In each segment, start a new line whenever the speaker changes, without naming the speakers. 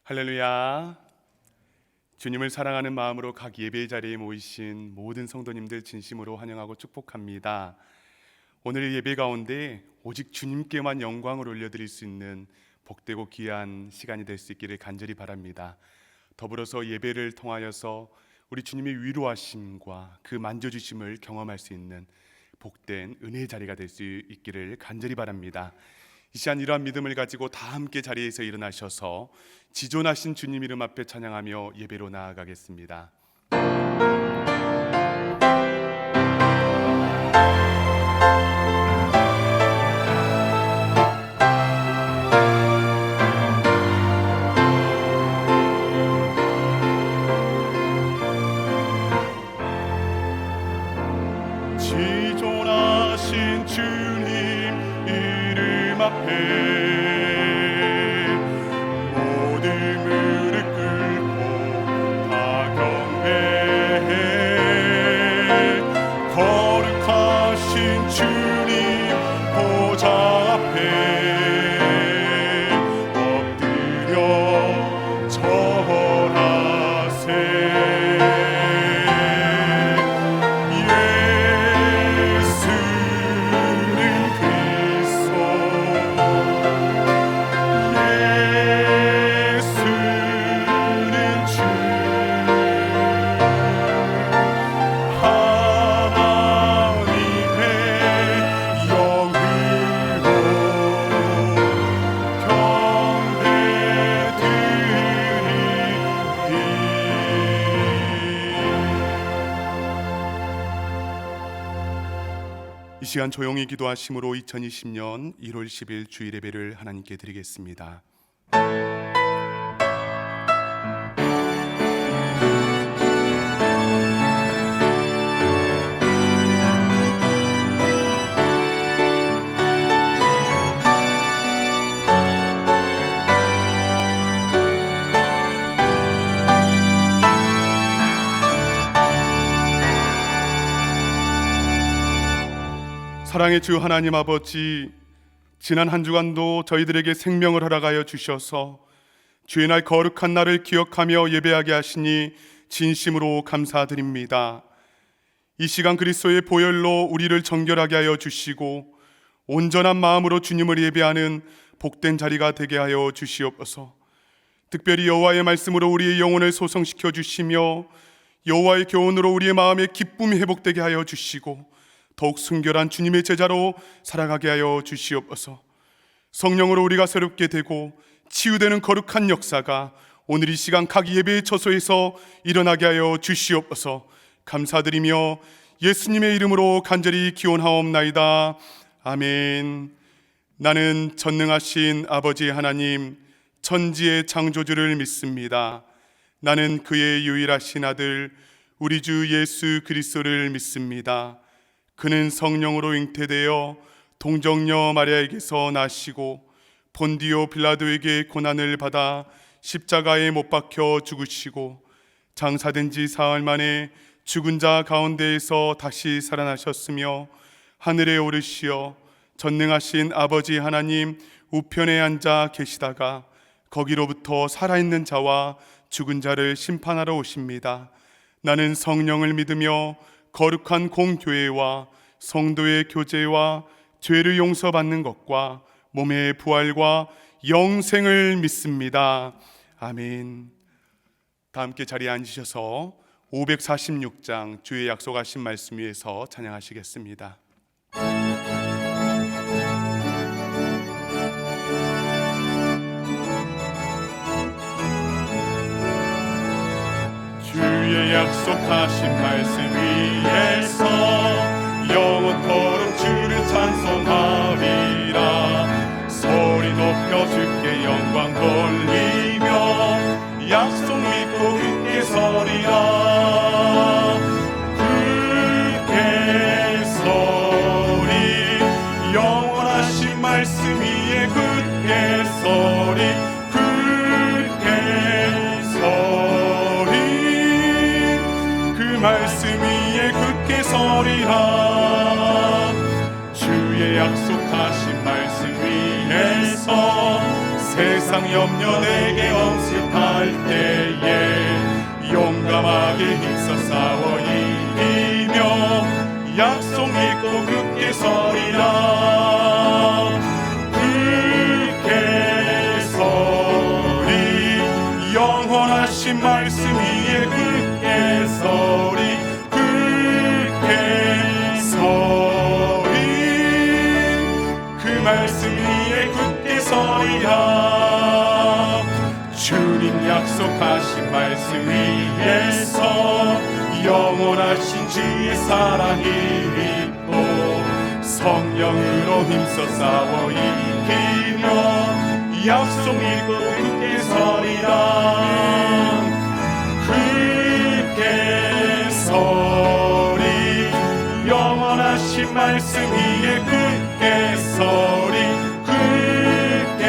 할렐루야. 주님을 사랑하는 마음으로 각 예배 자리에 모이신 모든 성도님들 진심으로 환영하고 축복합니다. 오늘 예배 가운데 오직 주님께만 영광을 올려드릴 수 있는 복되고 귀한 시간이 될 수 있기를 간절히 바랍니다. 더불어서 예배를 통하여서 우리 주님의 위로하심과 그 만져주심을 경험할 수 있는 복된 은혜의 자리가 될 수 있기를 간절히 바랍니다. 이 시간 이러한 믿음을 가지고 다 함께 자리에서 일어나셔서 지존하신 주님 이름 앞에 찬양하며 예배로 나아가겠습니다. 지존하신 주님 이름 앞에 모든 무릎 꿇고 다 경배해. 거룩하신 주님 보좌 앞에 엎드려 절하세. 이 시간 조용히 기도하심으로 2020년 1월 10일 주일 예배를 하나님께 드리겠습니다. 사랑의 주 하나님 아버지, 지난 한 주간도 저희들에게 생명을 허락하여 주셔서 주의 날 거룩한 날을 기억하며 예배하게 하시니 진심으로 감사드립니다. 이 시간 그리스도의 보혈로 우리를 정결하게 하여 주시고 온전한 마음으로 주님을 예배하는 복된 자리가 되게 하여 주시옵소서. 특별히 여호와의 말씀으로 우리의 영혼을 소성시켜 주시며 여호와의 교훈으로 우리의 마음에 기쁨이 회복되게 하여 주시고 더욱 순결한 주님의 제자로 살아가게 하여 주시옵소서. 성령으로 우리가 새롭게 되고 치유되는 거룩한 역사가 오늘 이 시간 각 예배의 처소에서 일어나게 하여 주시옵소서. 감사드리며 예수님의 이름으로 간절히 기원하옵나이다. 아멘. 나는 전능하신 아버지 하나님, 천지의 창조주를 믿습니다. 나는 그의 유일하신 아들 우리 주 예수 그리스도를 믿습니다. 그는 성령으로 잉태되어 동정녀 마리아에게서 나시고 본디오 빌라도에게 고난을 받아 십자가에 못 박혀 죽으시고 장사된 지 사흘 만에 죽은 자 가운데에서 다시 살아나셨으며 하늘에 오르시어 전능하신 아버지 하나님 우편에 앉아 계시다가 거기로부터 살아있는 자와 죽은 자를 심판하러 오십니다. 나는 성령을 믿으며 거룩한 공교회와 성도의 교제와 죄를 용서받는 것과 몸의 부활과 영생을 믿습니다. 아멘. 다 함께 자리에 앉으셔서 546장 주의 약속하신 말씀 위에서 찬양하시겠습니다. 주의 약속하신 말씀 위에서 영원토록 주를 찬송하리라. 소리 높여 주께 영광 돌리며 약속 믿고 굳게 서리라. 굳게 서리 영원하신 말씀 위에 굳게 서리. 말씀 위에 굳게 서리라. 주의 약속하신 말씀 위에서 세상 염려 내게 엄습할 때에 용감하게 힘써 싸워 이기며 약속 믿고 굳게 서리라. 굳게 서리 영원하신 말씀 위에 굳게 서리. 굳게 서리 그 말씀 위에 굳게 서리라. 주님 약속하신 말씀 위에서 영원하신 주의 사랑이 있고 성령으로 힘써 싸워 이기며 약속 믿고 굳게 서리라. 굳게 서리 영원하신 말씀 위에 굳게 서리. 굳게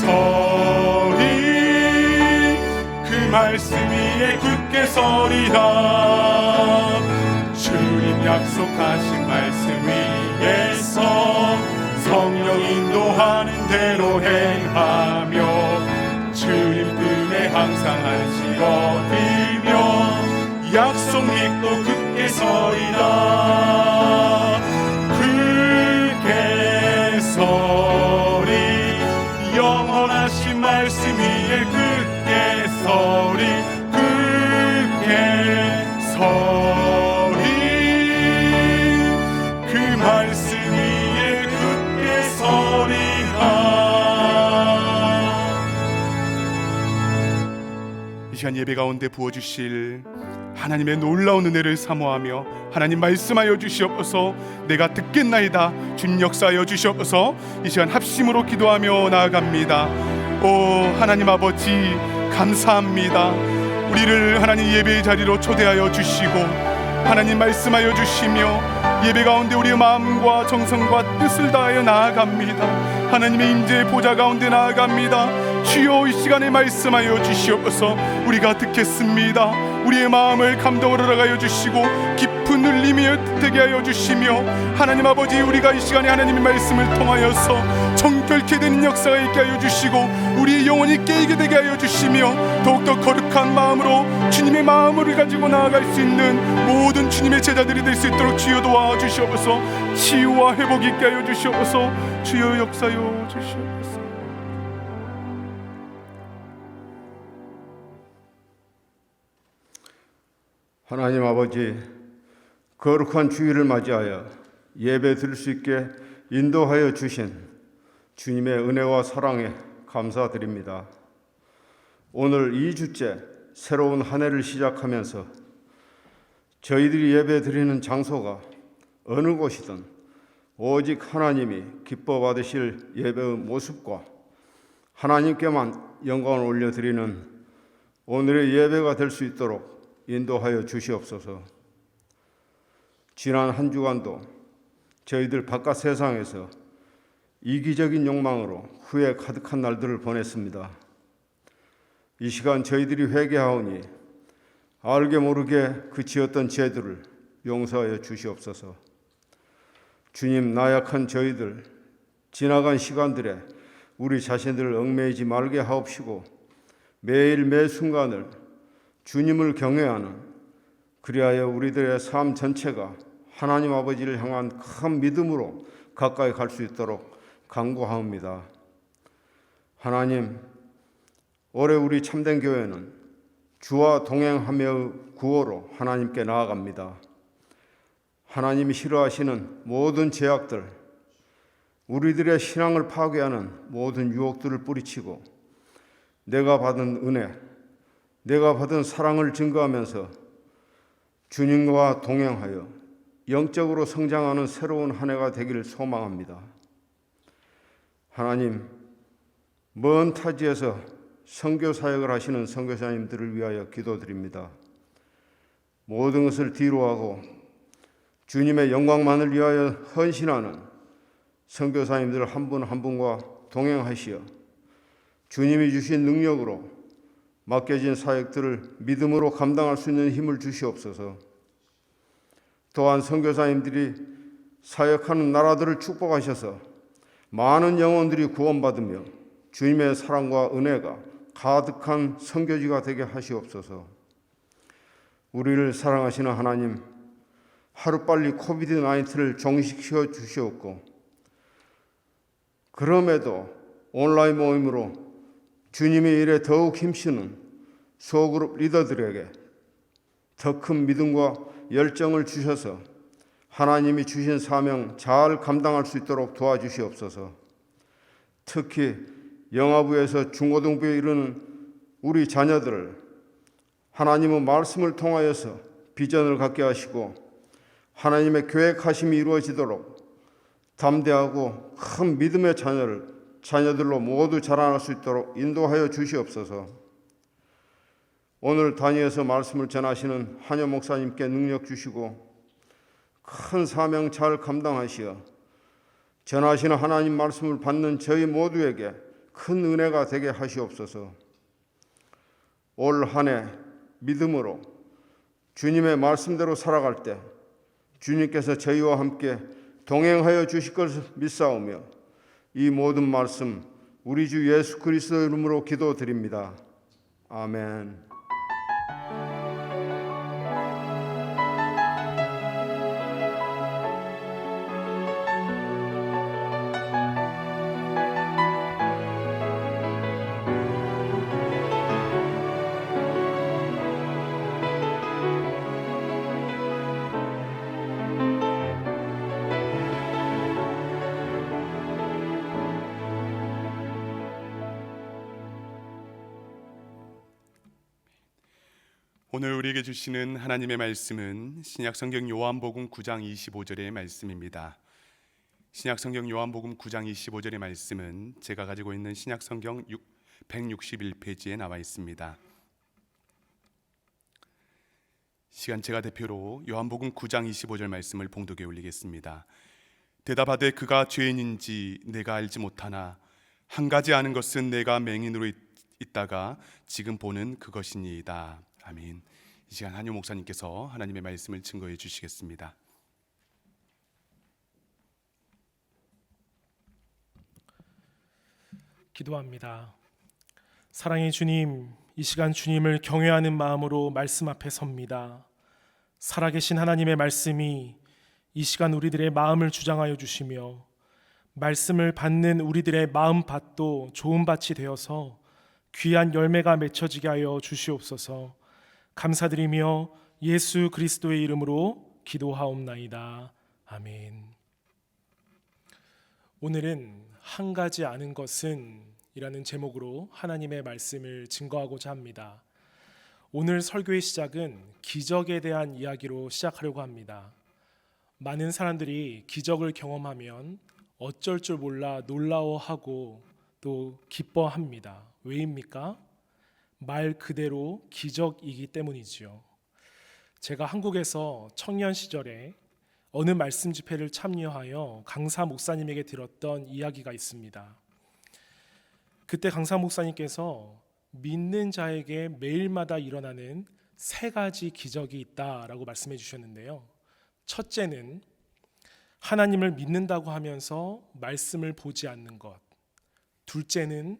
서리 그 말씀 위에 굳게 서리라. 주님 약속하신 말씀 위에서 성령 인도하는 대로 행하며 주님 품에 항상 안식 얻으며 약속 믿고 굳게 서리라. 굳게 서리 영원하신 말씀 위에 굳게 서리. 굳게 서리 그 말씀 위에 굳게 서리라. 이 시간 예배 가운데 부어주실 하나님의 놀라운 은혜를 사모하며 하나님 말씀하여 주시옵소서. 내가 듣겠나이다 주님 역사하여 주시옵소서. 이 시간 합심으로 기도하며 나아갑니다. 오 하나님 아버지 감사합니다. 우리를 하나님 예배의 자리로 초대하여 주시고 하나님 말씀하여 주시며 예배 가운데 우리의 마음과 정성과 뜻을 다하여 나아갑니다. 하나님의 임재의 보좌 가운데 나아갑니다. 주여 이 시간에 말씀하여 주시옵소서. 우리가 듣겠습니다. 우리의 마음을 감동으로 허락하여 주시고 깊은 울림이 되게 하여 주시며 하나님 아버지 우리가 이 시간에 하나님의 말씀을 통하여서 정결케 되는 역사가 있게 하여 주시고 우리의 영혼이 깨이게 되게 하여 주시며 더욱더 거룩한 마음으로 주님의 마음을 가지고 나아갈 수 있는 모든 주님의 제자들이 될 수 있도록 주여 도와주시옵소서. 치유와 회복 있게 하여 주시옵소서. 주여 역사여 주시옵소서.
하나님 아버지, 거룩한 주일을 맞이하여 예배 드릴 수 있게 인도하여 주신 주님의 은혜와 사랑에 감사드립니다. 오늘 2주째 새로운 한 해를 시작하면서 저희들이 예배 드리는 장소가 어느 곳이든 오직 하나님이 기뻐 받으실 예배의 모습과 하나님께만 영광을 올려드리는 오늘의 예배가 될 수 있도록 인도하여 주시옵소서. 지난 한 주간도 저희들 바깥 세상에서 이기적인 욕망으로 후회 가득한 날들을 보냈습니다. 이 시간 저희들이 회개하오니 알게 모르게 그 지었던 죄들을 용서하여 주시옵소서. 주님, 나약한 저희들 지나간 시간들에 우리 자신들을 얽매이지 말게 하옵시고 매일 매 순간을 주님을 경외하는, 그리하여 우리들의 삶 전체가 하나님 아버지를 향한 큰 믿음으로 가까이 갈 수 있도록 간구하옵니다. 하나님, 올해 우리 참된 교회는 주와 동행하며의 구호로 하나님께 나아갑니다. 하나님이 싫어하시는 모든 죄악들, 우리들의 신앙을 파괴하는 모든 유혹들을 뿌리치고 내가 받은 은혜, 내가 받은 사랑을 증거하면서 주님과 동행하여 영적으로 성장하는 새로운 한 해가 되기를 소망합니다. 하나님, 먼 타지에서 선교 사역을 하시는 선교사님들을 위하여 기도드립니다. 모든 것을 뒤로하고 주님의 영광만을 위하여 헌신하는 선교사님들 한 분 한 분과 동행하시어 주님이 주신 능력으로 맡겨진 사역들을 믿음으로 감당할 수 있는 힘을 주시옵소서. 또한 선교사님들이 사역하는 나라들을 축복하셔서 많은 영혼들이 구원받으며 주님의 사랑과 은혜가 가득한 선교지가 되게 하시옵소서. 우리를 사랑하시는 하나님, 하루빨리 코비드-19를 종식시켜 주시옵고, 그럼에도 온라인 모임으로 주님의 일에 더욱 힘쓰는 소그룹 리더들에게 더 큰 믿음과 열정을 주셔서 하나님이 주신 사명 잘 감당할 수 있도록 도와주시옵소서. 특히 영아부에서 중고등부에 이르는 우리 자녀들을 하나님의 말씀을 통하여서 비전을 갖게 하시고 하나님의 계획하심이 이루어지도록 담대하고 큰 믿음의 자녀들로 모두 자라날 수 있도록 인도하여 주시옵소서. 오늘 단위에서 말씀을 전하시는 한여 목사님께 능력 주시고 큰 사명 잘 감당하시어 전하시는 하나님 말씀을 받는 저희 모두에게 큰 은혜가 되게 하시옵소서. 올 한 해 믿음으로 주님의 말씀대로 살아갈 때 주님께서 저희와 함께 동행하여 주실 것을 믿사오며 이 모든 말씀 우리 주 예수 그리스도의 이름으로 기도드립니다. 아멘.
오늘 우리에게 주시는 하나님의 말씀은 신약성경 요한복음 9장 25절의 말씀입니다. 신약성경 요한복음 9장 25절의 말씀은 제가 가지고 있는 신약성경 161페이지에 나와 있습니다. 시간제가 대표로 요한복음 9장 25절 말씀을 봉독에 올리겠습니다. 대답하되 그가 죄인인지 내가 알지 못하나 한 가지 아는 것은 내가 맹인으로 있다가 지금 보는 그것이니이다. 아멘. 이 시간 한효 목사님께서 하나님의 말씀을 증거해 주시겠습니다.
기도합니다. 사랑의 주님, 이 시간 주님을 경외하는 마음으로 말씀 앞에 섭니다. 살아계신 하나님의 말씀이 이 시간 우리들의 마음을 주장하여 주시며 말씀을 받는 우리들의 마음밭도 좋은 밭이 되어서 귀한 열매가 맺혀지게 하여 주시옵소서. 감사드리며 예수 그리스도의 이름으로 기도하옵나이다. 아멘. 오늘은 한 가지 아는 것은 이라는 제목으로 하나님의 말씀을 증거하고자 합니다. 오늘 설교의 시작은 기적에 대한 이야기로 시작하려고 합니다. 많은 사람들이 기적을 경험하면 어쩔 줄 몰라 놀라워하고 또 기뻐합니다. 왜입니까? 말 그대로 기적이기 때문이지요. 제가 한국에서 청년 시절에 어느 말씀 집회를 참여하여 강사 목사님에게 들었던 이야기가 있습니다. 그때 강사 목사님께서 믿는 자에게 매일마다 일어나는 3가지 기적이 있다라고 말씀해 주셨는데요. 첫째는 하나님을 믿는다고 하면서 말씀을 보지 않는 것. 둘째는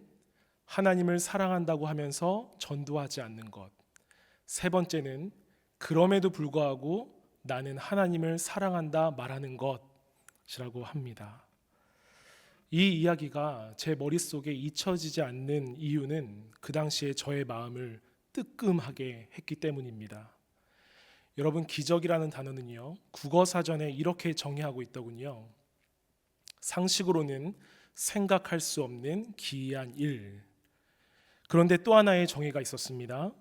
하나님을 사랑한다고 하면서 전도하지 않는 것. 세 번째는 그럼에도 불구하고 나는 하나님을 사랑한다 말하는 것이라고 합니다. 이 이야기가 제 머릿속에 잊혀지지 않는 이유는 그 당시에 저의 마음을 뜨끔하게 했기 때문입니다. 여러분, 기적이라는 단어는요, 국어사전에 이렇게 정의하고 있더군요. 상식으로는 생각할 수 없는 기이한 일. 그런데 또 하나의 정의가 있었습니다.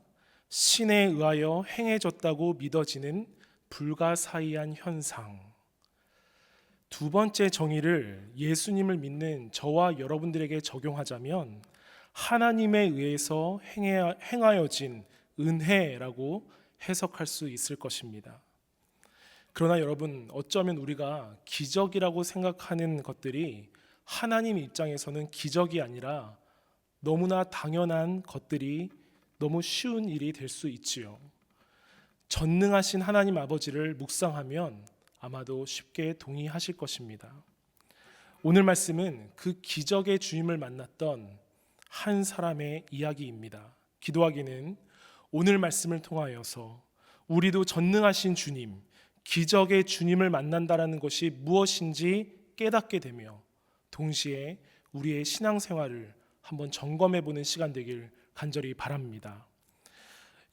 신에 의하여 행해졌다고 믿어지는 불가사의한 현상. 두 번째 정의를 예수님을 믿는 저와 여러분들에게 적용하자면 하나님에 의해서 행하여진 은혜라고 해석할 수 있을 것입니다. 그러나 여러분, 어쩌면 우리가 기적이라고 생각하는 것들이 하나님 입장에서는 기적이 아니라 너무나 당연한 것들이 너무 쉬운 일이 될 수 있지요. 전능하신 하나님 아버지를 묵상하면 아마도 쉽게 동의하실 것입니다. 오늘 말씀은 그 기적의 주임을 만났던 한 사람의 이야기입니다. 기도하기는 오늘 말씀을 통하여서 우리도 전능하신 주님, 기적의 주님을 만난다라는 것이 무엇인지 깨닫게 되며 동시에 우리의 신앙생활을 한번 점검해 보는 시간 되길 간절히 바랍니다.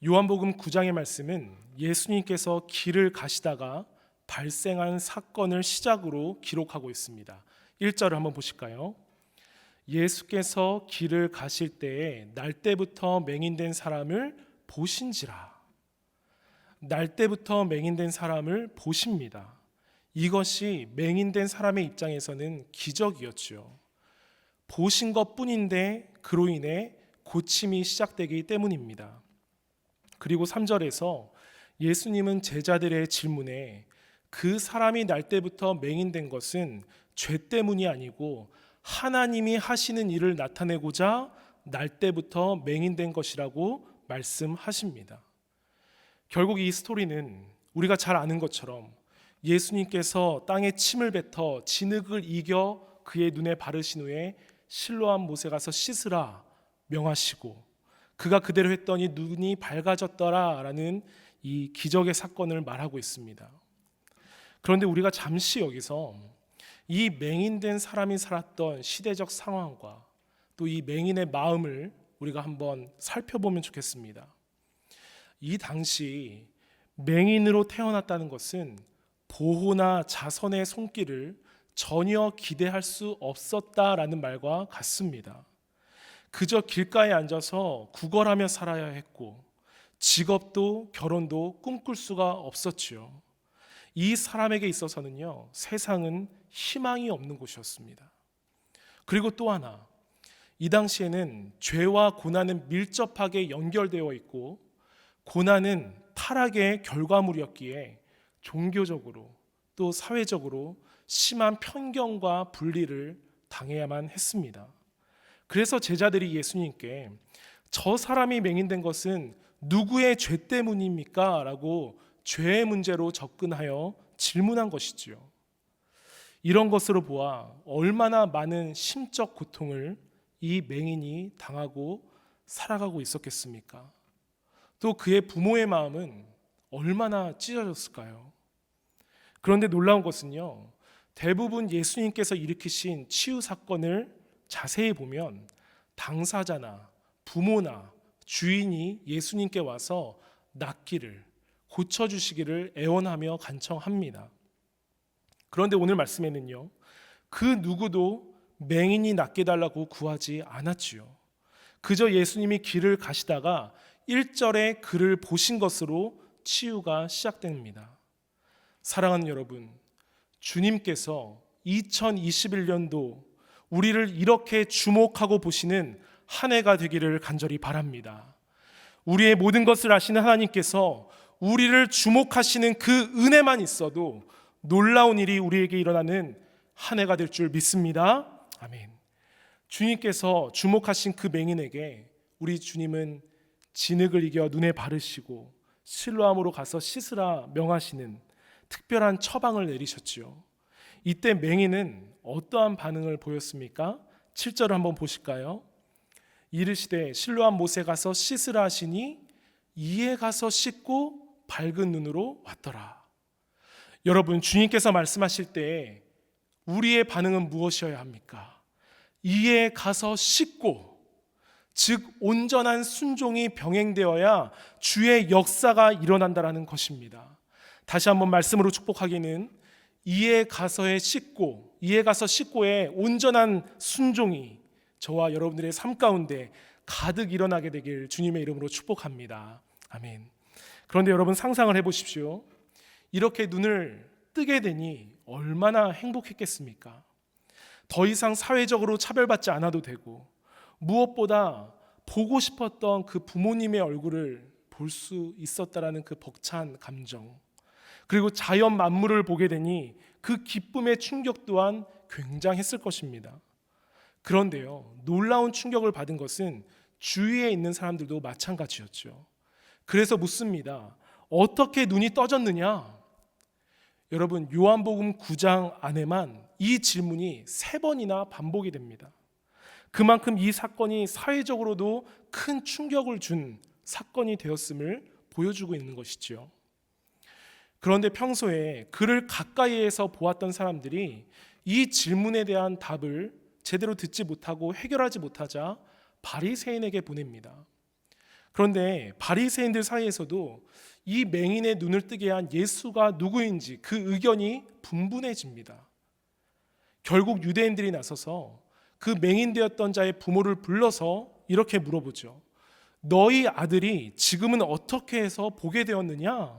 요한복음 9장의 말씀은 예수님께서 길을 가시다가 발생한 사건을 시작으로 기록하고 있습니다. 1절을 한번 보실까요? 예수께서 길을 가실 때에 날 때부터 맹인된 사람을 보신지라. 날 때부터 맹인된 사람을 보십니다. 이것이 맹인된 사람의 입장에서는 기적이었죠. 보신 것뿐인데 그로 인해 고침이 시작되기 때문입니다. 그리고 3절에서 예수님은 제자들의 질문에 그 사람이 날 때부터 맹인된 것은 죄 때문이 아니고 하나님이 하시는 일을 나타내고자 날 때부터 맹인된 것이라고 말씀하십니다. 결국 이 스토리는 우리가 잘 아는 것처럼 예수님께서 땅에 침을 뱉어 진흙을 이겨 그의 눈에 바르신 후에 실로암 못에 가서 씻으라 명하시고 그가 그대로 했더니 눈이 밝아졌더라라는 이 기적의 사건을 말하고 있습니다. 그런데 우리가 잠시 여기서 이 맹인된 사람이 살았던 시대적 상황과 또 이 맹인의 마음을 우리가 한번 살펴보면 좋겠습니다. 이 당시 맹인으로 태어났다는 것은 보호나 자선의 손길을 전혀 기대할 수 없었다라는 말과 같습니다. 그저 길가에 앉아서 구걸하며 살아야 했고 직업도 결혼도 꿈꿀 수가 없었지요. 이 사람에게 있어서는요, 세상은 희망이 없는 곳이었습니다. 그리고 또 하나, 이 당시에는 죄와 고난은 밀접하게 연결되어 있고 고난은 타락의 결과물이었기에 종교적으로 또 사회적으로 심한 편견과 분리를 당해야만 했습니다. 그래서 제자들이 예수님께 저 사람이 맹인된 것은 누구의 죄 때문입니까? 라고 죄의 문제로 접근하여 질문한 것이지요. 이런 것으로 보아 얼마나 많은 심적 고통을 이 맹인이 당하고 살아가고 있었겠습니까? 또 그의 부모의 마음은 얼마나 찢어졌을까요? 그런데 놀라운 것은요, 대부분 예수님께서 일으키신 치유 사건을 자세히 보면 당사자나 부모나 주인이 예수님께 와서 낫기를, 고쳐주시기를 애원하며 간청합니다. 그런데 오늘 말씀에는요, 그 누구도 맹인이 낫게 달라고 구하지 않았지요. 그저 예수님이 길을 가시다가 1절에 그를 보신 것으로 치유가 시작됩니다. 사랑하는 여러분, 주님께서 2021년도 우리를 이렇게 주목하고 보시는 한 해가 되기를 간절히 바랍니다. 우리의 모든 것을 아시는 하나님께서 우리를 주목하시는 그 은혜만 있어도 놀라운 일이 우리에게 일어나는 한 해가 될 줄 믿습니다. 아멘. 주님께서 주목하신 그 맹인에게 우리 주님은 진흙을 이겨 눈에 바르시고 실로암으로 가서 씻으라 명하시는 특별한 처방을 내리셨지요. 이때 맹인은 어떠한 반응을 보였습니까? 7절을 한번 보실까요? 이르시되 실로암 못에 가서 씻으라 하시니 이에 가서 씻고 밝은 눈으로 왔더라. 여러분, 주님께서 말씀하실 때 우리의 반응은 무엇이어야 합니까? 이에 가서 씻고, 즉 온전한 순종이 병행되어야 주의 역사가 일어난다라는 것입니다. 다시 한번 말씀으로 축복하기는 이에 가서의 씻고, 이에 가서 씻고의 온전한 순종이 저와 여러분들의 삶 가운데 가득 일어나게 되길 주님의 이름으로 축복합니다. 아멘. 그런데 여러분, 상상을 해보십시오. 이렇게 눈을 뜨게 되니 얼마나 행복했겠습니까? 더 이상 사회적으로 차별받지 않아도 되고, 무엇보다 보고 싶었던 그 부모님의 얼굴을 볼 수 있었다라는 그 벅찬 감정, 그리고 자연 만물을 보게 되니 그 기쁨의 충격 또한 굉장했을 것입니다. 그런데요, 놀라운 충격을 받은 것은 주위에 있는 사람들도 마찬가지였죠. 그래서 묻습니다. 어떻게 눈이 떠졌느냐? 여러분, 요한복음 9장 안에만 이 질문이 3번이나 반복이 됩니다. 그만큼 이 사건이 사회적으로도 큰 충격을 준 사건이 되었음을 보여주고 있는 것이지요. 그런데 평소에 그를 가까이에서 보았던 사람들이 이 질문에 대한 답을 제대로 듣지 못하고 해결하지 못하자 바리새인에게 보냅니다. 그런데 바리새인들 사이에서도 이 맹인의 눈을 뜨게 한 예수가 누구인지 그 의견이 분분해집니다. 결국 유대인들이 나서서 그 맹인되었던 자의 부모를 불러서 이렇게 물어보죠. 너희 아들이 지금은 어떻게 해서 보게 되었느냐?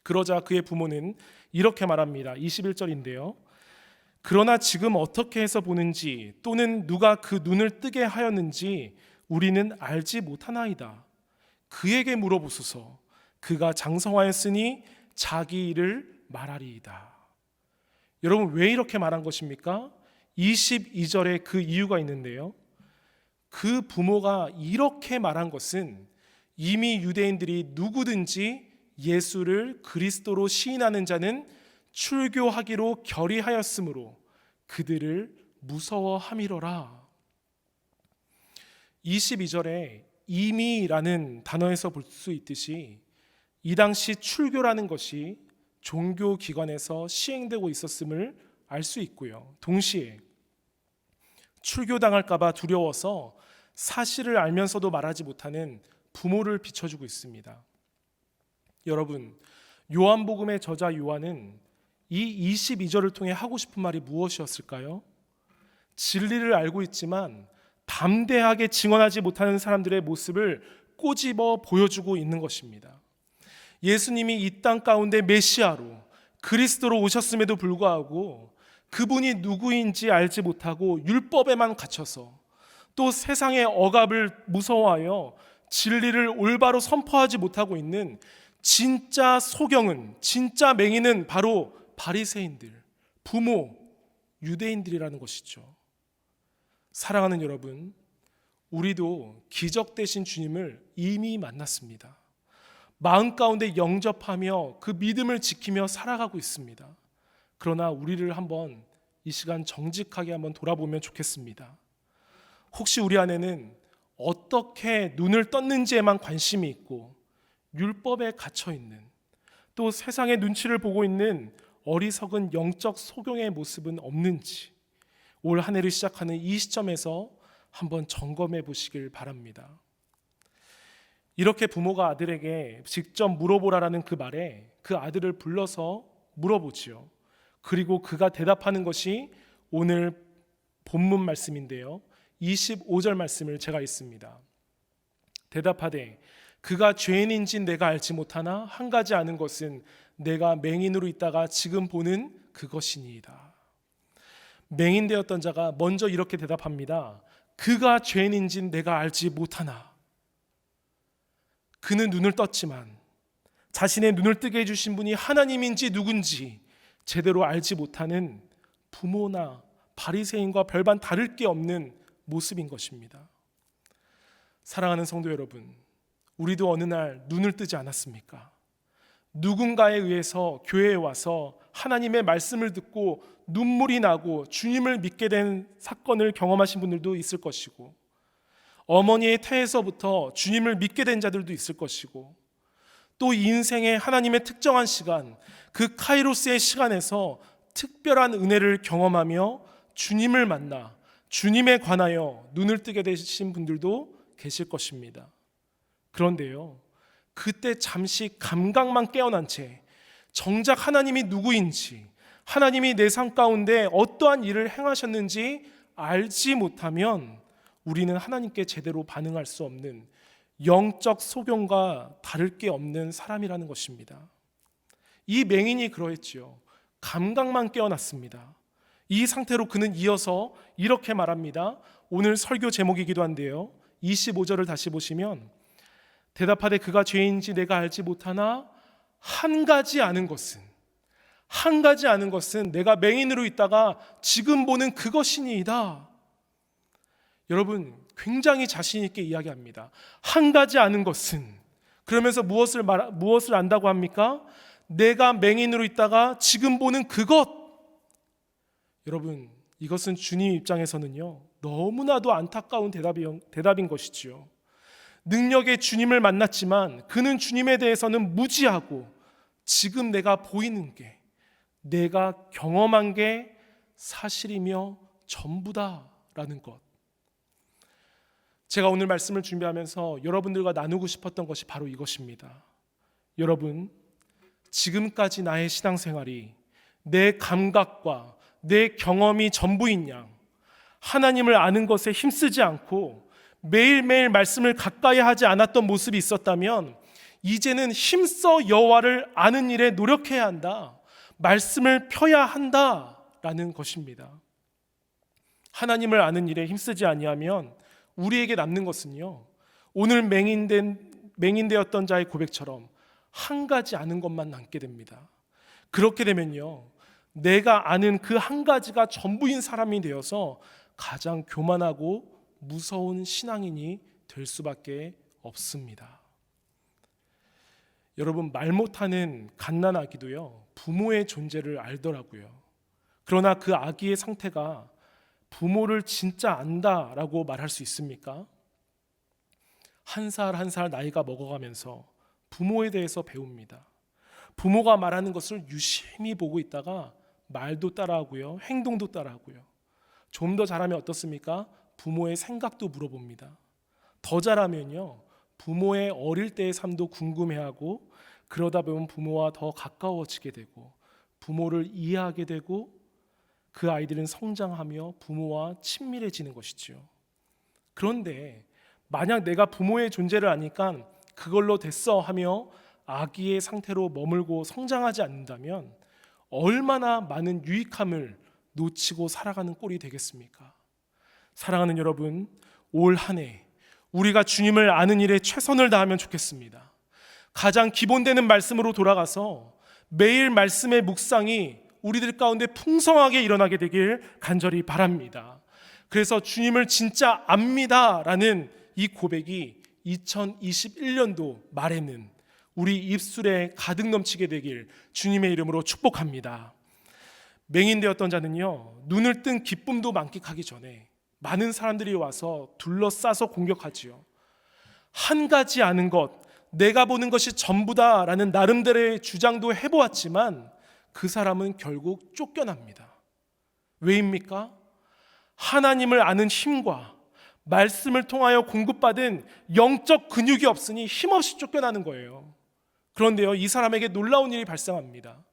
그러자 그의 부모는 이렇게 말합니다. 21절인데요. 그러나 지금 어떻게 해서 보는지 또는 누가 그 눈을 뜨게 하였는지 우리는 알지 못하나이다. 그에게 물어보소서. 그가 장성하였으니 자기 일을 말하리이다. 여러분, 왜 이렇게 말한 것입니까? 22절에 그 이유가 있는데요. 그 부모가 이렇게 말한 것은 이미 유대인들이 누구든지 예수를 그리스도로 시인하는 자는 출교하기로 결의하였으므로 그들을 무서워함이로라. 22절에 이미라는 단어에서 볼 수 있듯이 이 당시 출교라는 것이 종교기관에서 시행되고 있었음을 알 수 있고요. 동시에 출교당할까 봐 두려워서 사실을 알면서도 말하지 못하는 부모를 비춰주고 있습니다. 여러분, 요한복음의 저자 요한은 이 22절을 통해 하고 싶은 말이 무엇이었을까요? 진리를 알고 있지만 담대하게 증언하지 못하는 사람들의 모습을 꼬집어 보여주고 있는 것입니다. 예수님이 이 땅 가운데 메시아로 그리스도로 오셨음에도 불구하고 그분이 누구인지 알지 못하고 율법에만 갇혀서 또 세상의 억압을 무서워하여 진리를 올바로 선포하지 못하고 있는 진짜 소경은, 진짜 맹인은 바로 바리새인들, 부모, 유대인들이라는 것이죠. 사랑하는 여러분, 우리도 기적 되신 주님을 이미 만났습니다. 마음 가운데 영접하며 그 믿음을 지키며 살아가고 있습니다. 그러나 우리를 한번 이 시간 정직하게 한번 돌아보면 좋겠습니다. 혹시 우리 안에는 어떻게 눈을 떴는지에만 관심이 있고 율법에 갇혀 있는, 또 세상의 눈치를 보고 있는 어리석은 영적 소경의 모습은 없는지 올 한 해를 시작하는 이 시점에서 한번 점검해 보시길 바랍니다. 이렇게 부모가 아들에게 직접 물어보라라는 그 말에 그 아들을 불러서 물어보지요. 그리고 그가 대답하는 것이 오늘 본문 말씀인데요. 25절 말씀을 제가 읽습니다. 대답하되 그가 죄인인지 내가 알지 못하나 한 가지 아는 것은 내가 맹인으로 있다가 지금 보는 그것이니이다. 맹인되었던 자가 먼저 이렇게 대답합니다. 그가 죄인인지 내가 알지 못하나. 그는 눈을 떴지만 자신의 눈을 뜨게 해주신 분이 하나님인지 누군지 제대로 알지 못하는 부모나 바리새인과 별반 다를 게 없는 모습인 것입니다. 사랑하는 성도 여러분, 우리도 어느 날 눈을 뜨지 않았습니까? 누군가에 의해서 교회에 와서 하나님의 말씀을 듣고 눈물이 나고 주님을 믿게 된 사건을 경험하신 분들도 있을 것이고, 어머니의 태에서부터 주님을 믿게 된 자들도 있을 것이고, 또 인생의 하나님의 특정한 시간, 그 카이로스의 시간에서 특별한 은혜를 경험하며 주님을 만나 주님에 관하여 눈을 뜨게 되신 분들도 계실 것입니다. 그런데요, 그때 잠시 감각만 깨어난 채 정작 하나님이 누구인지, 하나님이 내 삶 가운데 어떠한 일을 행하셨는지 알지 못하면 우리는 하나님께 제대로 반응할 수 없는 영적 소경과 다를 게 없는 사람이라는 것입니다. 이 맹인이 그러했지요. 감각만 깨어났습니다. 이 상태로 그는 이어서 이렇게 말합니다. 오늘 설교 제목이기도 한데요. 25절을 다시 보시면 대답하되 그가 죄인인지 내가 알지 못하나 한 가지 아는 것은 내가 맹인으로 있다가 지금 보는 그것이니이다. 여러분, 굉장히 자신 있게 이야기합니다. 한 가지 아는 것은, 그러면서 무엇을 안다고 합니까? 내가 맹인으로 있다가 지금 보는 그것. 여러분, 이것은 주님 입장에서는요, 너무나도 안타까운 대답인 것이지요. 능력의 주님을 만났지만 그는 주님에 대해서는 무지하고 지금 내가 보이는 게, 내가 경험한 게 사실이며 전부다라는 것. 제가 오늘 말씀을 준비하면서 여러분들과 나누고 싶었던 것이 바로 이것입니다. 여러분, 지금까지 나의 신앙생활이 내 감각과 내 경험이 전부인 양, 하나님을 아는 것에 힘쓰지 않고 매일매일 말씀을 가까이 하지 않았던 모습이 있었다면 이제는 힘써 여호와를 아는 일에 노력해야 한다, 말씀을 펴야 한다라는 것입니다. 하나님을 아는 일에 힘쓰지 아니하면 우리에게 남는 것은요, 오늘 맹인되었던 자의 고백처럼 한 가지 아는 것만 남게 됩니다. 그렇게 되면요, 내가 아는 그 한 가지가 전부인 사람이 되어서 가장 교만하고 무서운 신앙인이 될 수밖에 없습니다. 여러분, 말 못하는 갓난아기도요, 부모의 존재를 알더라고요. 그러나 그 아기의 상태가 부모를 진짜 안다라고 말할 수 있습니까? 한 살 한 살 나이가 먹어가면서 부모에 대해서 배웁니다. 부모가 말하는 것을 유심히 보고 있다가 말도 따라하고요, 행동도 따라하고요. 좀 더 잘하면 어떻습니까? 부모의 생각도 물어봅니다. 더 잘하면요, 부모의 어릴 때의 삶도 궁금해하고, 그러다 보면 부모와 더 가까워지게 되고 부모를 이해하게 되고 그 아이들은 성장하며 부모와 친밀해지는 것이죠. 그런데 만약 내가 부모의 존재를 아니까 그걸로 됐어 하며 아기의 상태로 머물고 성장하지 않는다면 얼마나 많은 유익함을 놓치고 살아가는 꼴이 되겠습니까? 사랑하는 여러분, 올 한 해 우리가 주님을 아는 일에 최선을 다하면 좋겠습니다. 가장 기본되는 말씀으로 돌아가서 매일 말씀의 묵상이 우리들 가운데 풍성하게 일어나게 되길 간절히 바랍니다. 그래서 주님을 진짜 압니다라는 이 고백이 2021년도 말에는 우리 입술에 가득 넘치게 되길 주님의 이름으로 축복합니다. 맹인되었던 자는요, 눈을 뜬 기쁨도 만끽하기 전에 많은 사람들이 와서 둘러싸서 공격하지요. 한 가지 아는 것, 내가 보는 것이 전부다라는 나름대로의 주장도 해보았지만 그 사람은 결국 쫓겨납니다. 왜입니까? 하나님을 아는 힘과 말씀을 통하여 공급받은 영적 근육이 없으니 힘없이 쫓겨나는 거예요. 그런데요, 이 사람에게 놀라운 일이 발생합니다.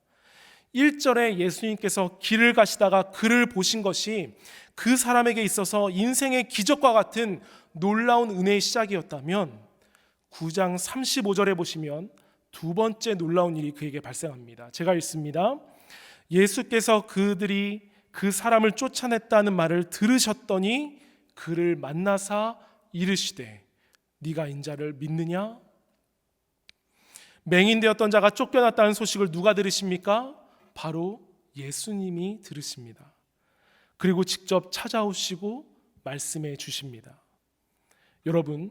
1절에 예수님께서 길을 가시다가 그를 보신 것이 그 사람에게 있어서 인생의 기적과 같은 놀라운 은혜의 시작이었다면 9장 35절에 보시면 두 번째 놀라운 일이 그에게 발생합니다. 제가 읽습니다. 예수께서 그들이 그 사람을 쫓아냈다는 말을 들으셨더니 그를 만나사 이르시되 네가 인자를 믿느냐? 맹인되었던 자가 쫓겨났다는 소식을 누가 들으십니까? 바로 예수님이 들으십니다. 그리고 직접 찾아오시고 말씀해 주십니다. 여러분,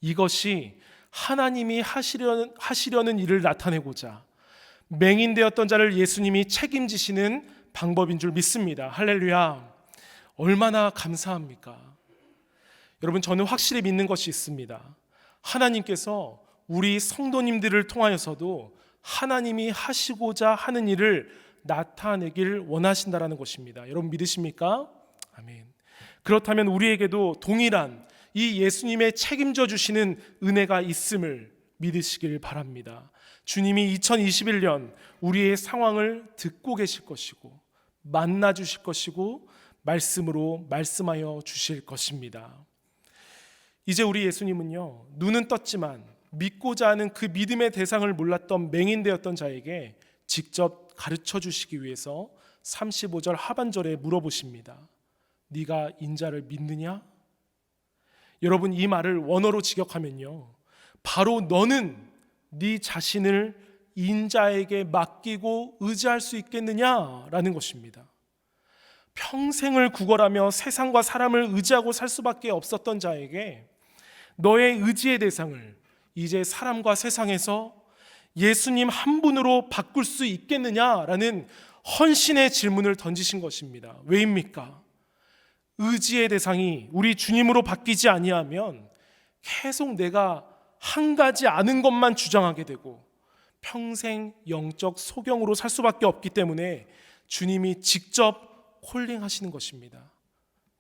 이것이 하나님이 하시려는 일을 나타내고자 맹인되었던 자를 예수님이 책임지시는 방법인 줄 믿습니다. 할렐루야. 얼마나 감사합니까? 여러분, 저는 확실히 믿는 것이 있습니다. 하나님께서 우리 성도님들을 통하여서도 하나님이 하시고자 하는 일을 나타내길 원하신다라는 것입니다. 여러분 믿으십니까? 아멘. 그렇다면 우리에게도 동일한 이 예수님의 책임져 주시는 은혜가 있음을 믿으시길 바랍니다. 주님이 2021년 우리의 상황을 듣고 계실 것이고 만나 주실 것이고 말씀으로 말씀하여 주실 것입니다. 이제 우리 예수님은요, 눈은 떴지만 믿고자 하는 그 믿음의 대상을 몰랐던 맹인되었던 자에게 직접 가르쳐 주시기 위해서 35절 하반절에 물어보십니다. 네가 인자를 믿느냐? 여러분, 이 말을 원어로 직역하면요, 바로 너는 네 자신을 인자에게 맡기고 의지할 수 있겠느냐라는 것입니다. 평생을 구걸하며 세상과 사람을 의지하고 살 수밖에 없었던 자에게 너의 의지의 대상을 이제 사람과 세상에서 예수님 한 분으로 바꿀 수 있겠느냐라는 헌신의 질문을 던지신 것입니다. 왜입니까? 의지의 대상이 우리 주님으로 바뀌지 아니하면 계속 내가 한 가지 아는 것만 주장하게 되고 평생 영적 소경으로 살 수밖에 없기 때문에 주님이 직접 콜링하시는 것입니다.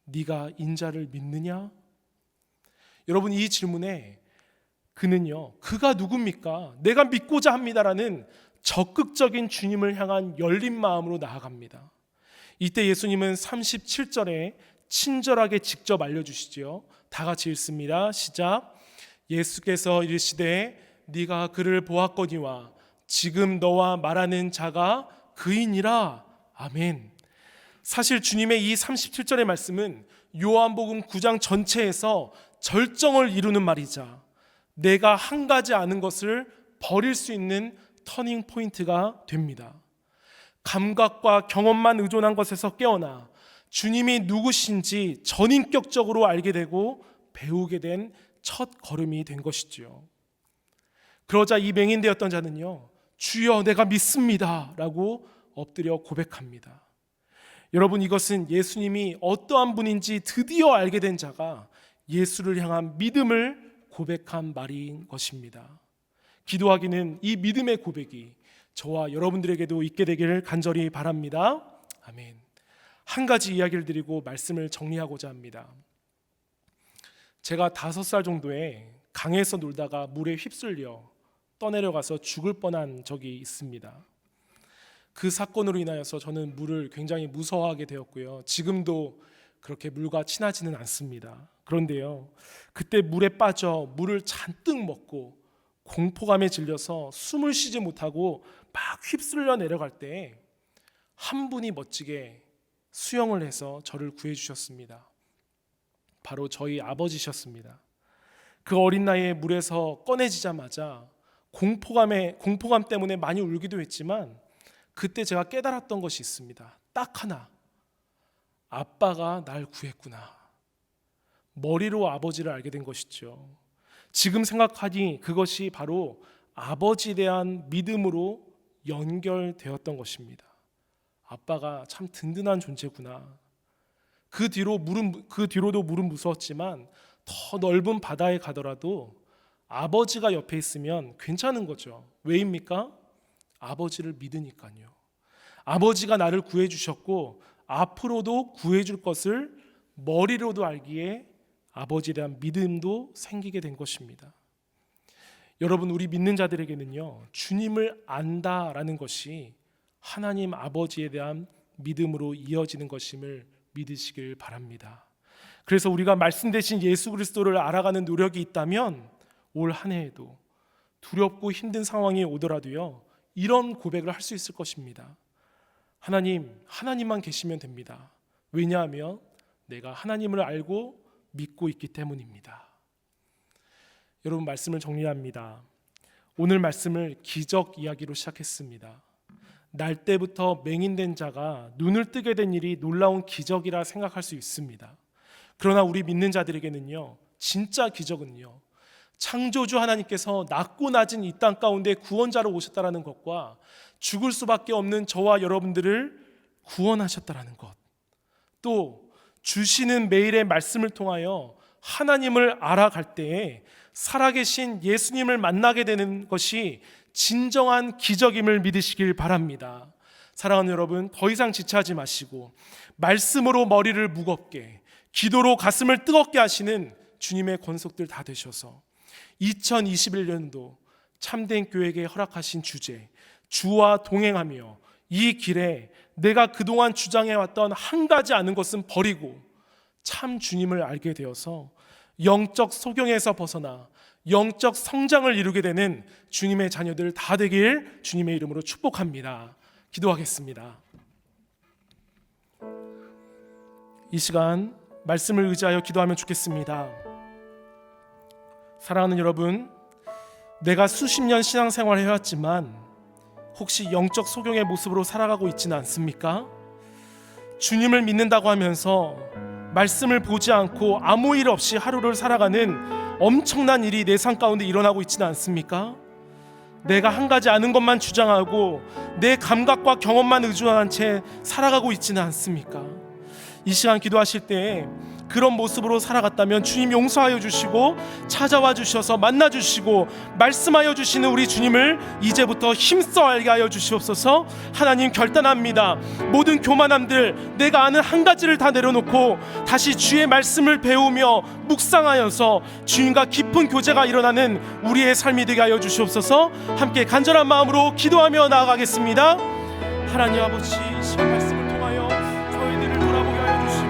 네가 인자를 믿느냐? 여러분, 이 질문에 그는요, 그가 누굽니까? 내가 믿고자 합니다라는 적극적인 주님을 향한 열린 마음으로 나아갑니다. 이때 예수님은 37절에 친절하게 직접 알려주시죠. 다 같이 읽습니다. 시작. 예수께서 이르시되 네가 그를 보았거니와 지금 너와 말하는 자가 그이니라. 아멘. 사실 주님의 이 37절의 말씀은 요한복음 9장 전체에서 절정을 이루는 말이자 내가 한 가지 아는 것을 버릴 수 있는 터닝 포인트가 됩니다. 감각과 경험만 의존한 것에서 깨어나 주님이 누구신지 전인격적으로 알게 되고 배우게 된 첫 걸음이 된 것이지요. 그러자 이 맹인되었던 자는요, 주여 내가 믿습니다 라고 엎드려 고백합니다. 여러분, 이것은 예수님이 어떠한 분인지 드디어 알게 된 자가 예수를 향한 믿음을 고백한 말인 것입니다. 기도하기는 이 믿음의 고백이 저와 여러분들에게도 있게 되기를 간절히 바랍니다. 아멘. 한 가지 이야기를 드리고 말씀을 정리하고자 합니다. 제가 5살 정도에 강에서 놀다가 물에 휩쓸려 떠내려가서 죽을 뻔한 적이 있습니다. 그 사건으로 인하여서 저는 물을 굉장히 무서워하게 되었고요. 지금도 그렇게 물과 친하지는 않습니다. 그런데요, 그때 물에 빠져 물을 잔뜩 먹고 공포감에 질려서 숨을 쉬지 못하고 막 휩쓸려 내려갈 때 한 분이 멋지게 수영을 해서 저를 구해 주셨습니다. 바로 저희 아버지셨습니다. 그 어린 나이에 물에서 꺼내지자마자 공포감 때문에 많이 울기도 했지만 그때 제가 깨달았던 것이 있습니다. 딱 하나, 아빠가 날 구했구나. 머리로 아버지를 알게 된 것이죠. 지금 생각하니 그것이 바로 아버지에 대한 믿음으로 연결되었던 것입니다. 아빠가 참 든든한 존재구나. 그 뒤로도 물은 무서웠지만 더 넓은 바다에 가더라도 아버지가 옆에 있으면 괜찮은 거죠. 왜입니까? 아버지를 믿으니까요. 아버지가 나를 구해주셨고 앞으로도 구해줄 것을 머리로도 알기에 아버지에 대한 믿음도 생기게 된 것입니다. 여러분, 우리 믿는 자들에게는요, 주님을 안다라는 것이 하나님 아버지에 대한 믿음으로 이어지는 것임을 믿으시길 바랍니다. 그래서 우리가 말씀 대신 예수 그리스도를 알아가는 노력이 있다면 올 한 해에도 두렵고 힘든 상황이 오더라도요, 이런 고백을 할 수 있을 것입니다. 하나님만 계시면 됩니다. 왜냐하면 내가 하나님을 알고 믿고 있기 때문입니다. 여러분, 말씀을 정리합니다. 오늘 말씀을 기적 이야기로 시작했습니다. 날 때부터 맹인된 자가 눈을 뜨게 된 일이 놀라운 기적이라 생각할 수 있습니다. 그러나 우리 믿는 자들에게는요, 진짜 기적은요, 창조주 하나님께서 낮고 낮은 이 땅 가운데 구원자로 오셨다라는 것과 죽을 수밖에 없는 저와 여러분들을 구원하셨다라는 것, 또 주시는 매일의 말씀을 통하여 하나님을 알아갈 때에 살아계신 예수님을 만나게 되는 것이 진정한 기적임을 믿으시길 바랍니다. 사랑하는 여러분, 더 이상 지체하지 마시고 말씀으로 머리를 무겁게, 기도로 가슴을 뜨겁게 하시는 주님의 권속들 다 되셔서 2021년도 참된 교회에게 허락하신 주제, 주와 동행하며 이 길에 내가 그동안 주장해왔던 한 가지 아는 것은 버리고 참 주님을 알게 되어서 영적 소경에서 벗어나 영적 성장을 이루게 되는 주님의 자녀들 다 되길 주님의 이름으로 축복합니다. 기도하겠습니다. 이 시간 말씀을 의지하여 기도하면 좋겠습니다. 사랑하는 여러분, 내가 수십 년 신앙생활을 해왔지만 혹시 영적 소경의 모습으로 살아가고 있지는 않습니까? 주님을 믿는다고 하면서 말씀을 보지 않고 아무 일 없이 하루를 살아가는 엄청난 일이 내 삶 가운데 일어나고 있지는 않습니까? 내가 한 가지 아는 것만 주장하고 내 감각과 경험만 의존한 채 살아가고 있지는 않습니까? 이 시간 기도하실 때 그런 모습으로 살아갔다면 주님 용서하여 주시고 찾아와 주셔서 만나 주시고 말씀하여 주시는 우리 주님을 이제부터 힘써 알게 하여 주시옵소서. 하나님 결단합니다. 모든 교만함들, 내가 아는 한 가지를 다 내려놓고 다시 주의 말씀을 배우며 묵상하여서 주님과 깊은 교제가 일어나는 우리의 삶이 되게 하여 주시옵소서. 함께 간절한 마음으로 기도하며 나아가겠습니다. 하나님 아버지, 이 시간 말씀을 통하여 저희들을 돌아보게 하여 주시고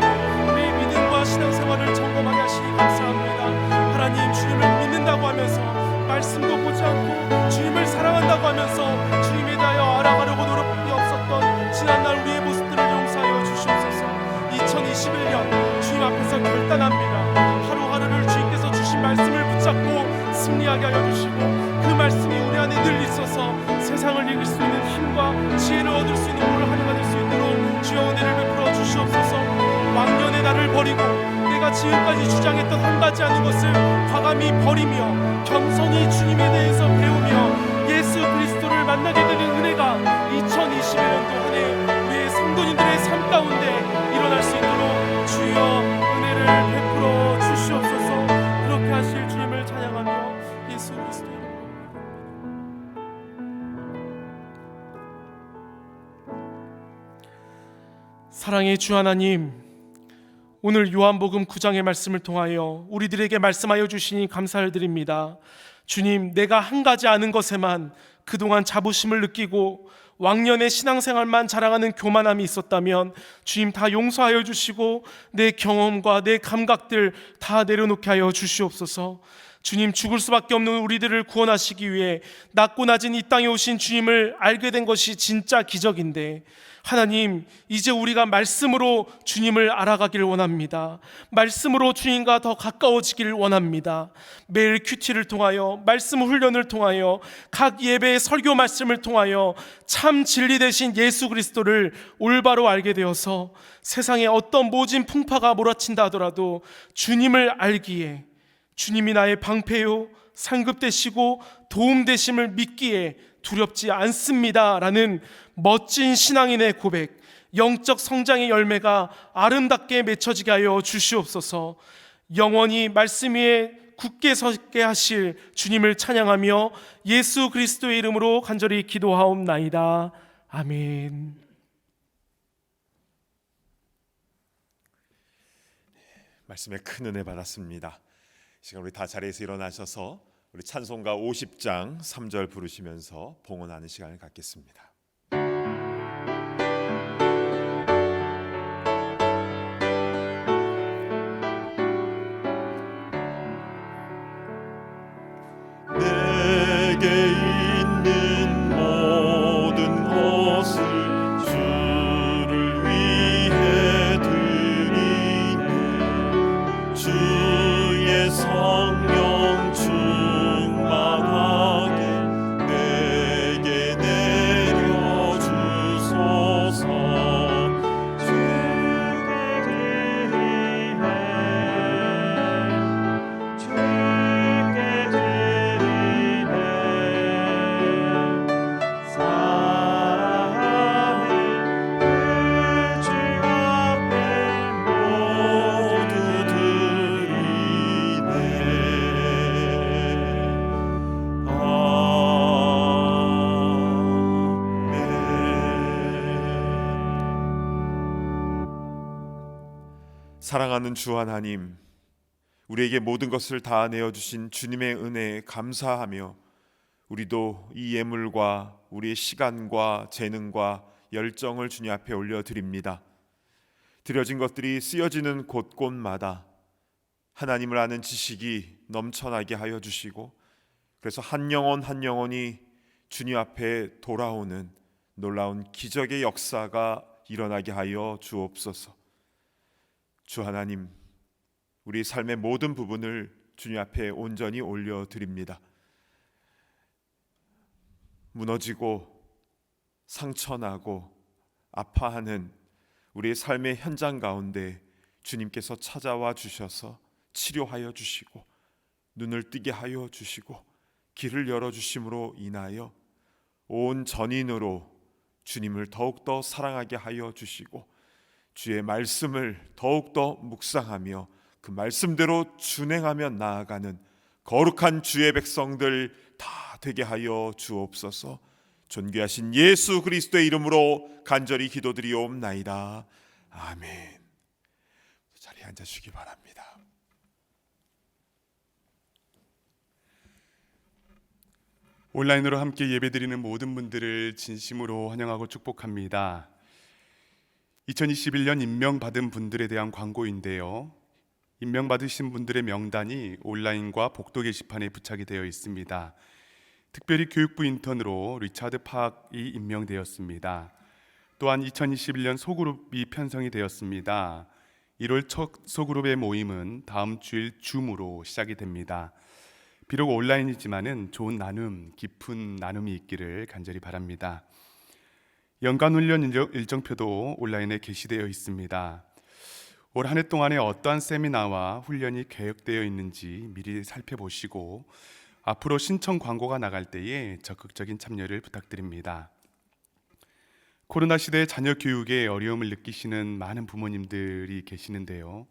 우리의 믿음과 신앙생활을 점검하게 하시니 감사합니다. 하나님, 주님을 믿는다고 하면서 말씀도 보지 않고 주님을 사랑한다고 하면서 주님에 대하여 알아가려고 노력이 없었던 지난날 우리의 모습들을 용서하여 주시옵소서. 2021년 주님 앞에서 결단합니다. 하루하루를 주님께서 주신 말씀을 붙잡고 승리하게 하여 주시고 그 말씀이 우리 안에 늘 있어서 세상을 이길 수 있는 힘과 지혜를 얻을 수 있는 물을 활용할 수 있도록 주여 은혜를 베풀어 주시옵소서. 왕년의 나를 버리고 내가 지금까지 주장했던 한 가지 아닌 것을 과감히 버리며 겸손히 주님에 대해서 배우며 예수 그리스도를 만나게 되는 은혜가 2021년도 한 해 우리의 성도님들의 삶 가운데 일어날 수 있도록 주여 은혜를 베풀어 주시옵소서. 그렇게 하실 주님을 찬양하며 예수 그리스도의 이름으로 사랑의 주 하나님, 오늘 요한복음 9장의 말씀을 통하여 우리들에게 말씀하여 주시니 감사를 드립니다. 주님, 내가 한 가지 아는 것에만 그동안 자부심을 느끼고 왕년의 신앙생활만 자랑하는 교만함이 있었다면 주님 다 용서하여 주시고 내 경험과 내 감각들 다 내려놓게 하여 주시옵소서. 주님, 죽을 수밖에 없는 우리들을 구원하시기 위해 낮고 낮은 이 땅에 오신 주님을 알게 된 것이 진짜 기적인데 하나님, 이제 우리가 말씀으로 주님을 알아가기를 원합니다. 말씀으로 주님과 더 가까워지기를 원합니다. 매일 큐티를 통하여 말씀 훈련을 통하여 각 예배의 설교 말씀을 통하여 참 진리 되신 예수 그리스도를 올바로 알게 되어서 세상에 어떤 모진 풍파가 몰아친다 하더라도 주님을 알기에 주님이 나의 방패요 상급되시고 도움되심을 믿기에 두렵지 않습니다 라는 멋진 신앙인의 고백, 영적 성장의 열매가 아름답게 맺혀지게 하여 주시옵소서. 영원히 말씀 위에 굳게 서게 하실 주님을 찬양하며 예수 그리스도의 이름으로 간절히 기도하옵나이다. 아멘.
말씀에 큰 은혜 받았습니다. 이 시간 우리 다 자리에서 일어나셔서 우리 찬송가 50장 3절 부르시면서 봉헌하는 시간을 갖겠습니다.
내게 있는 모든 것을 주를 위해 드리네. 주의 성령 충만하게 내게 내려주소서. 주께 드리네. 주께 드리네. 사랑하는 그 주 앞에 모두 드리네.
사랑하는 주 하나님, 우리에게 모든 것을 다 내어주신 주님의 은혜에 감사하며 우리도 이 예물과 우리의 시간과 재능과 열정을 주님 앞에 올려드립니다. 드려진 것들이 쓰여지는 곳곳마다 하나님을 아는 지식이 넘쳐나게 하여 주시고 그래서 한 영혼 한 영혼이 주님 앞에 돌아오는 놀라운 기적의 역사가 일어나게 하여 주옵소서. 주 하나님, 우리 삶의 모든 부분을 주님 앞에 온전히 올려드립니다. 무너지고 상처나고 아파하는 우리의 삶의 현장 가운데 주님께서 찾아와 주셔서 치료하여 주시고 눈을 뜨게 하여 주시고 길을 열어주심으로 인하여 온 전인으로 주님을 더욱더 사랑하게 하여 주시고 주의 말씀을 더욱더 묵상하며 그 말씀대로 준행하며 나아가는 거룩한 주의 백성들 다 되게 하여 주옵소서. 존귀하신 예수 그리스도의 이름으로 간절히 기도드리옵나이다. 아멘. 자리에 앉아주시기 바랍니다.
온라인으로 함께 예배드리는 모든 분들을 진심으로 환영하고 축복합니다. 2021년 임명받은 분들에 대한 광고인데요. 임명받으신 분들의 명단이 온라인과 복도 게시판에 부착이 되어 있습니다. 특별히 교육부 인턴으로 리차드 팍이 임명되었습니다. 또한 2021년 소그룹이 편성이 되었습니다. 1월 첫 소그룹의 모임은 다음 주일 줌으로 시작이 됩니다. 비록 온라인이지만은 좋은 나눔, 깊은 나눔이 있기를 간절히 바랍니다. 연간 훈련 일정표도 온라인에 게시되어 있습니다. 올 한 해 동안에 어떠한 세미나와 훈련이 계획되어 있는지 미리 살펴보시고 앞으로 신청 광고가 나갈 때에 적극적인 참여를 부탁드립니다. 코로나 시대의 자녀 교육에 어려움을 느끼시는 많은 부모님들이 계시는데요.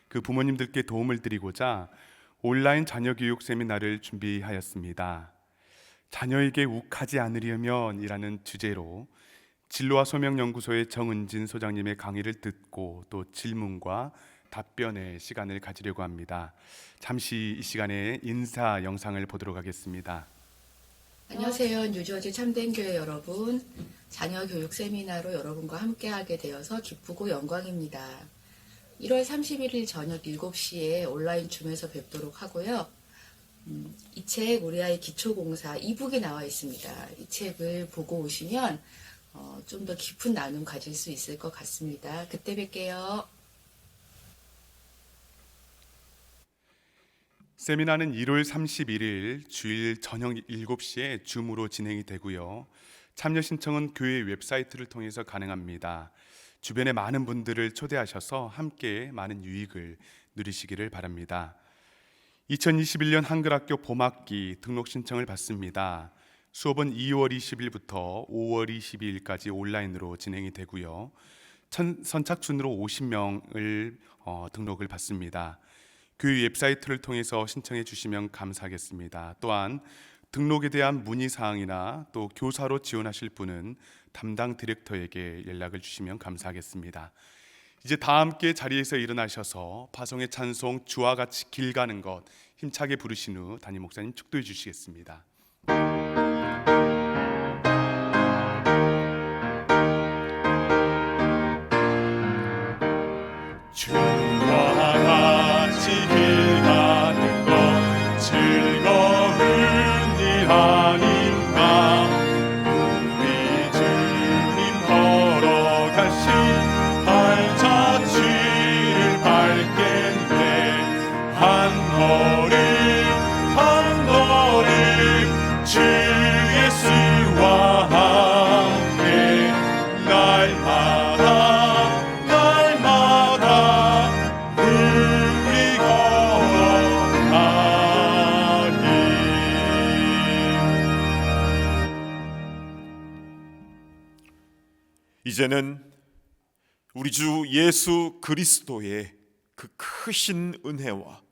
그 부모님들께 도움을 드리고자 온라인 자녀 교육 세미나를 준비하였습니다. 자녀에게 욱하지 않으려면 이라는 주제로 진로와 소명연구소의 정은진 소장님의 강의를 듣고 또 질문과 답변의 시간을 가지려고 합니다. 잠시 이 시간에 인사 영상을 보도록 하겠습니다.
안녕하세요. 뉴저지 참된교회 여러분. 자녀 교육 세미나로 여러분과 함께하게 되어서 기쁘고 영광입니다. 1월 31일 저녁 7시에 온라인 줌에서 뵙도록 하고요. 이 책 우리 아이 기초공사 이북에 나와 있습니다. 이 책을 보고 오시면 좀 더 깊은 나눔 가질 수 있을 것 같습니다. 그때 뵐게요.
세미나는 1월 31일 주일 저녁 7시에 줌으로 진행이 되고요. 참여 신청은 교회 웹사이트를 통해서 가능합니다. 주변에 많은 분들을 초대하셔서 함께 많은 유익을 누리시기를 바랍니다. 2021년 한글학교 봄학기 등록 신청을 받습니다. 수업은 2월 20일부터 5월 22일까지 온라인으로 진행이 되고요. 선착순으로 50명을 등록을 받습니다. 교회 웹사이트를 통해서 신청해 주시면 감사하겠습니다. 또한 등록에 대한 문의사항이나 또 교사로 지원하실 분은 담당 디렉터에게 연락을 주시면 감사하겠습니다. 이제 다 함께 자리에서 일어나셔서 파송의 찬송 주와 같이 길 가는 것 힘차게 부르신 후 담임 목사님 축도해 주시겠습니다.
주와 같이 길 가는 것 즐거운 일 아닌가. 우리 주님 걸어가신 발자취를 밟겠네. 한 걸음 주 예수와 함께 날마다 우리 걸어가니.
이제는 우리 주 예수 그리스도의 그 크신 은혜와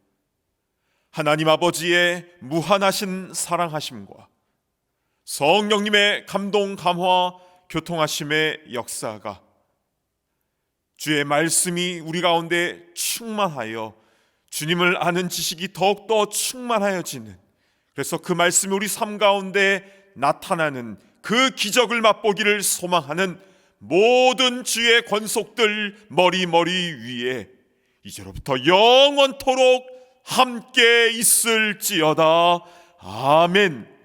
하나님 아버지의 무한하신 사랑하심과 성령님의 감동 감화 교통하심의 역사가 주의 말씀이 우리 가운데 충만하여 주님을 아는 지식이 더욱더 충만하여지는, 그래서 그 말씀이 우리 삶 가운데 나타나는 그 기적을 맛보기를 소망하는 모든 주의 권속들 머리 위에 이제로부터 영원토록 함께 있을지어다. 아멘.